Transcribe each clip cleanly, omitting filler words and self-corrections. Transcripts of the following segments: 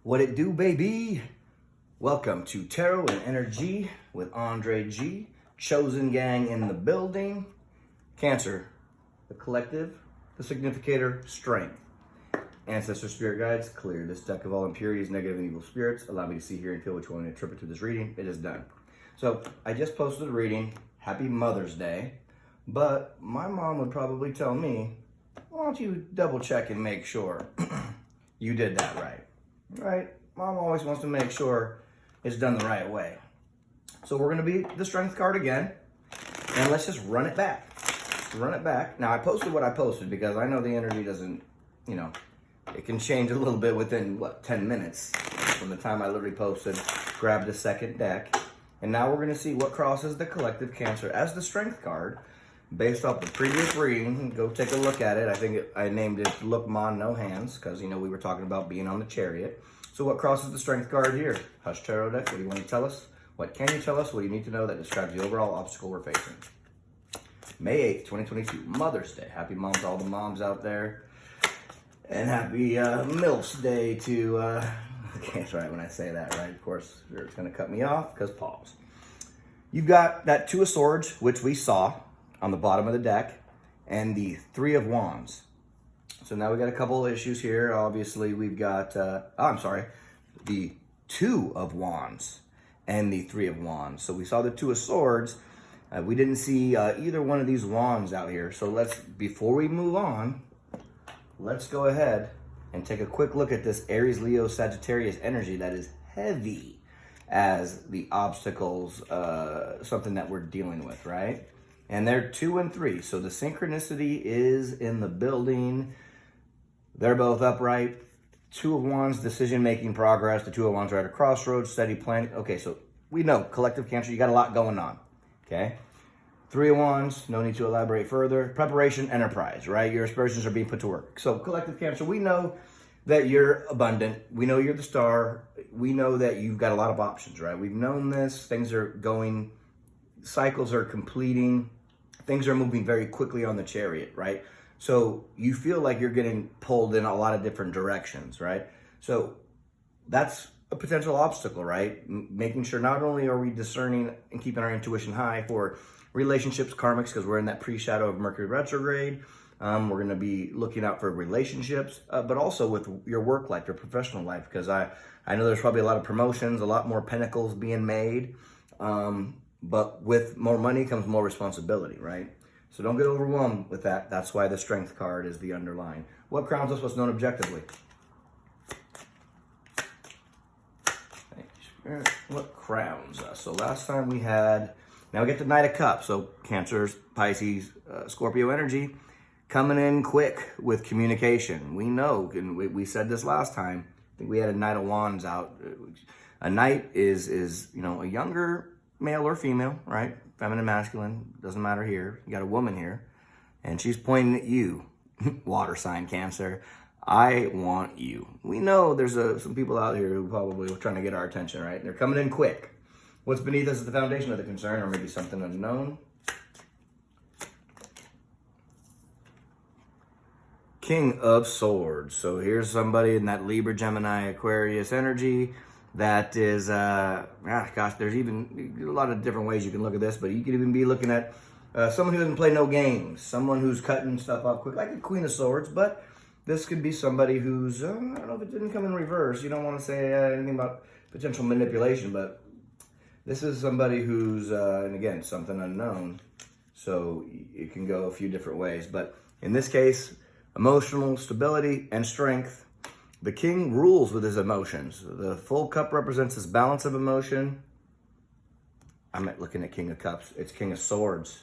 What it do, baby? Welcome to Tarot and Energy with Andre G. Chosen gang in the building. Cancer, the collective, the significator, strength. Ancestor spirit guides, clear this deck of all impurities, negative and evil spirits. Allow me to see, hear, and feel which one to interpret to this reading. It is done. So I just posted a reading. Happy Mother's Day. But my mom would probably tell me, why don't you double check and make sure you did that right. Right? Mom always wants to make sure it's done the right way. So we're going to be the strength card again. And let's just run it back. Run it back. Now, I posted what I posted because I know the energy doesn't, it can change a little bit within, 10 minutes from the time I literally posted, grabbed a second deck. And now we're going to see what crosses the collective Cancer as the strength card based off the previous reading. Go take a look at it. I think I named it Look Ma No Hands because, we were talking about being on the chariot. So what crosses the strength card here? Hush Tarot deck, what do you want to tell us? What can you tell us? What do you need to know that describes the overall obstacle we're facing? May 8th, 2022, Mother's Day. Happy moms to all the moms out there. And happy MILF's Day to, that's right when I say that, right? Of course, it's going to cut me off because pause. You've got that Two of Swords, which we saw on the bottom of the deck, and the Three of Wands. So now we got a couple of issues here. Obviously, we've got, the Two of Wands and the Three of Wands. So we saw the Two of Swords. We didn't see either one of these wands out here. So before we move on, let's go ahead and take a quick look at this Aries, Leo, Sagittarius energy that is heavy as the obstacles, something that we're dealing with, right? And they're 2 and 3. So the synchronicity is in the building. They're both upright. Two of Wands, decision-making progress. The Two of Wands are at a crossroads, steady planning. Okay, so we know, collective Cancer, you got a lot going on, okay? Three of Wands, no need to elaborate further. Preparation, enterprise, right? Your aspirations are being put to work. So collective Cancer, we know that you're abundant. We know you're the star. We know that you've got a lot of options, right? We've known this. Things are going, cycles are completing. Things are moving very quickly on the chariot, right? So you feel like you're getting pulled in a lot of different directions, right? So that's a potential obstacle, right? Making sure not only are we discerning and keeping our intuition high for relationships, karmics, because we're in that pre-shadow of Mercury retrograde. We're going to be looking out for relationships, but also with your work life, your professional life, because I know there's probably a lot of promotions, a lot more pentacles being made. But with more money comes more responsibility, right? So don't get overwhelmed with that. That's why the strength card is the underline. What crowns us? What's known objectively? What crowns us? So last time we had, now we get the Knight of Cups. So Cancers, Pisces, Scorpio energy coming in quick with communication. We know, and we said this last time, I think we had a Knight of Wands out. A Knight is a younger male or female, right? Feminine, masculine, doesn't matter here. You got a woman here, and she's pointing at you. Water sign, Cancer. I want you. We know there's some people out here who probably are trying to get our attention, right? They're coming in quick. What's beneath us is the foundation of the concern, or maybe something unknown. King of Swords. So here's somebody in that Libra, Gemini, Aquarius energy. That is, there's even a lot of different ways you can look at this, but you could even be looking at someone who doesn't play no games, someone who's cutting stuff up quick, like a Queen of Swords, but this could be somebody who's, I don't know if it didn't come in reverse. You don't want to say anything about potential manipulation, but this is somebody who's, and again, something unknown, so it can go a few different ways, but in this case, emotional stability and strength. The king rules with his emotions. The full cup represents his balance of emotion. I'm looking at King of Cups. It's King of Swords.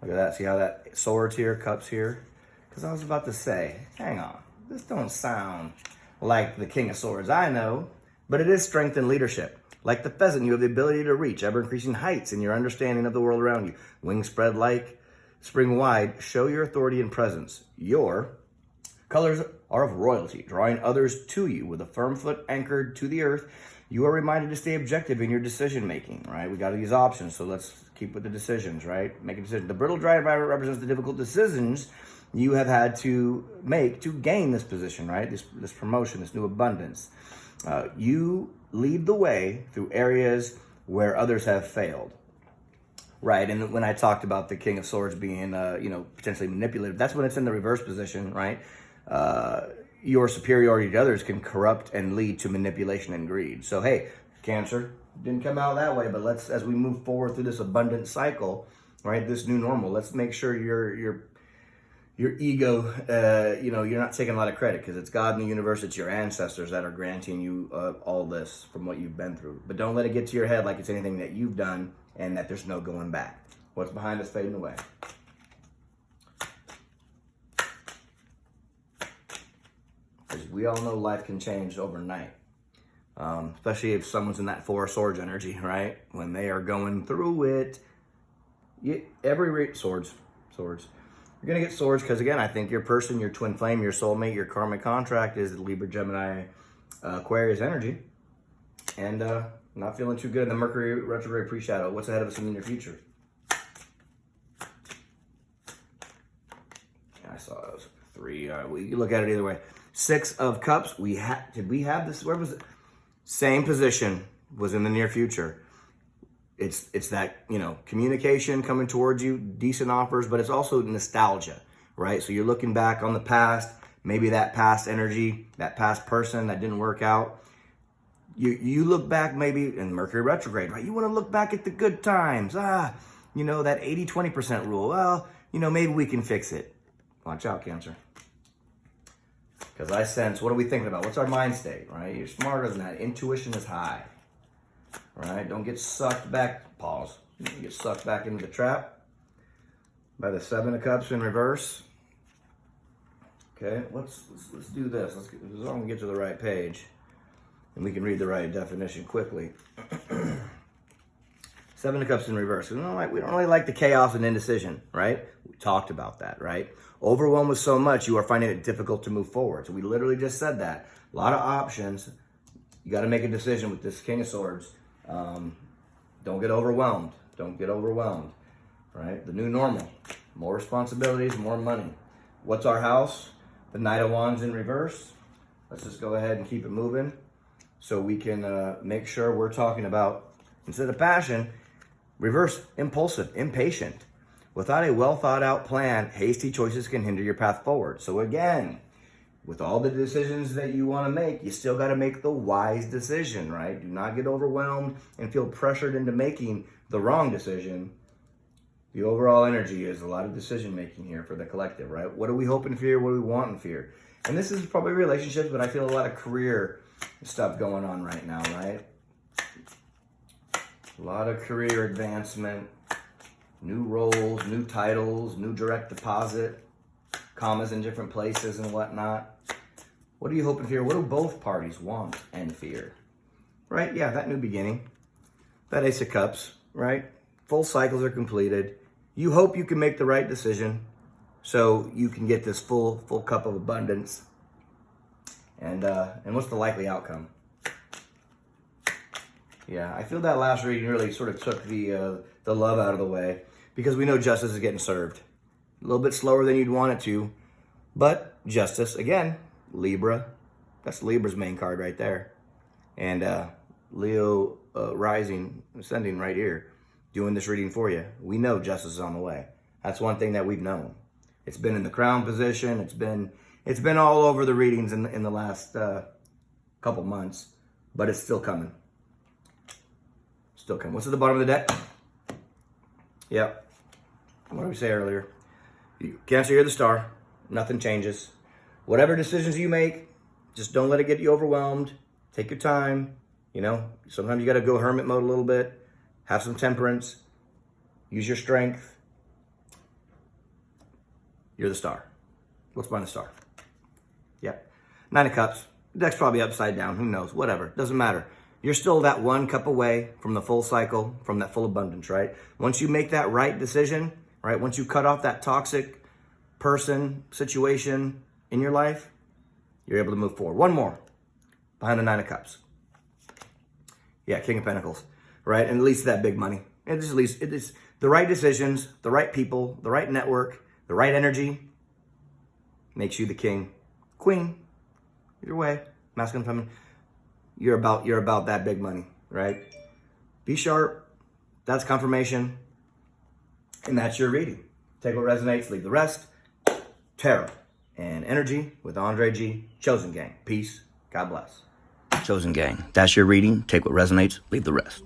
Look at that. See how that swords here, cups here? Because I was about to say, hang on. This don't sound like the King of Swords I know, but it is strength and leadership. Like the pheasant, you have the ability to reach ever-increasing heights in your understanding of the world around you. Wings spread like spring wide. Show your authority and presence. Your colors are of royalty, drawing others to you with a firm foot anchored to the earth. You are reminded to stay objective in your decision-making, right? We got these options, so let's keep with the decisions, right? Make a decision. The brittle, dry environment represents the difficult decisions you have had to make to gain this position, right? This promotion, this new abundance. You lead the way through areas where others have failed. Right, and when I talked about the King of Swords being, potentially manipulative, that's when it's in the reverse position, right? Your superiority to others can corrupt and lead to manipulation and greed. So, hey, Cancer, didn't come out that way, but let's, as we move forward through this abundant cycle, right, this new normal, let's make sure your ego, you're not taking a lot of credit, because it's God in the universe, it's your ancestors that are granting you all this from what you've been through. But don't let it get to your head like it's anything that you've done and that there's no going back. What's behind us fading away. Because we all know life can change overnight. Especially if someone's in that Four of Swords energy, right? When they are going through it, swords. You're going to get swords because, again, I think your person, your twin flame, your soulmate, your karmic contract is Libra, Gemini, Aquarius energy. And not feeling too good in the Mercury retrograde pre-shadow. What's ahead of us in the near future? I saw those 3. We look at it either way. 6 of Cups. Did we have this? Where was it? Same position was in the near future. It's that, communication coming towards you, decent offers, but it's also nostalgia, right? So you're looking back on the past, maybe that past energy, that past person that didn't work out. You look back maybe in Mercury retrograde, right? You want to look back at the good times. That 80-20% rule. Well, maybe we can fix it. Watch out, Cancer. Because I sense, what are we thinking about? What's our mind state, right? You're smarter than that. Intuition is high, right? Don't get sucked back. Pause. You get sucked back into the trap by the 7 of Cups in reverse. Okay, let's do this. As long as we get to the right page and we can read the right definition quickly. 7 of Cups in reverse. We don't really like the chaos and indecision, right? We talked about that, right? Overwhelmed with so much, you are finding it difficult to move forward. So we literally just said that. A lot of options. You got to make a decision with this King of Swords. Don't get overwhelmed. Don't get overwhelmed, right? The new normal. More responsibilities, more money. What's our house? The Knight of Wands in reverse. Let's just go ahead and keep it moving so we can make sure we're talking about, instead of passion, reverse impulsive, impatient. Without a well thought out plan, hasty choices can hinder your path forward. So again, with all the decisions that you want to make, you still got to make the wise decision, right? Do not get overwhelmed and feel pressured into making the wrong decision. The overall energy is a lot of decision making here for the collective, right? What are we hoping for? What do we want in fear? And this is probably relationships, but I feel a lot of career stuff going on right now, right? A lot of career advancement, new roles, new titles, new direct deposit, commas in different places and whatnot. What are you hoping for? What do both parties want and fear? Right? Yeah, that new beginning. That Ace of Cups, right? Full cycles are completed. You hope you can make the right decision so you can get this full cup of abundance. And what's the likely outcome? Yeah, I feel that last reading really sort of took the love out of the way, because we know justice is getting served. A little bit slower than you'd want it to, but justice, again, Libra. That's Libra's main card right there. And Leo rising, ascending right here, doing this reading for you. We know justice is on the way. That's one thing that we've known. It's been in the crown position. It's been all over the readings in the last couple months, but it's still coming. Still coming. What's at the bottom of the deck? Yep. What did we say earlier? Cancer, you're the star. Nothing changes. Whatever decisions you make, just don't let it get you overwhelmed. Take your time. Sometimes you got to go hermit mode a little bit. Have some temperance. Use your strength. You're the star. What's behind the star? Yep. 9 of Cups. The deck's probably upside down. Who knows? Whatever. Doesn't matter. You're still that 1 cup away from the full cycle, from that full abundance, right? Once you make that right decision, right? Once you cut off that toxic person, situation in your life, you're able to move forward. One more behind the 9 of Cups. Yeah, King of Pentacles, right? And at least that big money. It is the right decisions, the right people, the right network, the right energy makes you the king, queen, either way, masculine, feminine. you're about that big money, right? Be sharp. That's confirmation. And that's your reading. Take what resonates, leave the rest. Tarot and energy with Andre G. Chosen Gang. Peace. God bless. Chosen Gang. That's your reading. Take what resonates, leave the rest.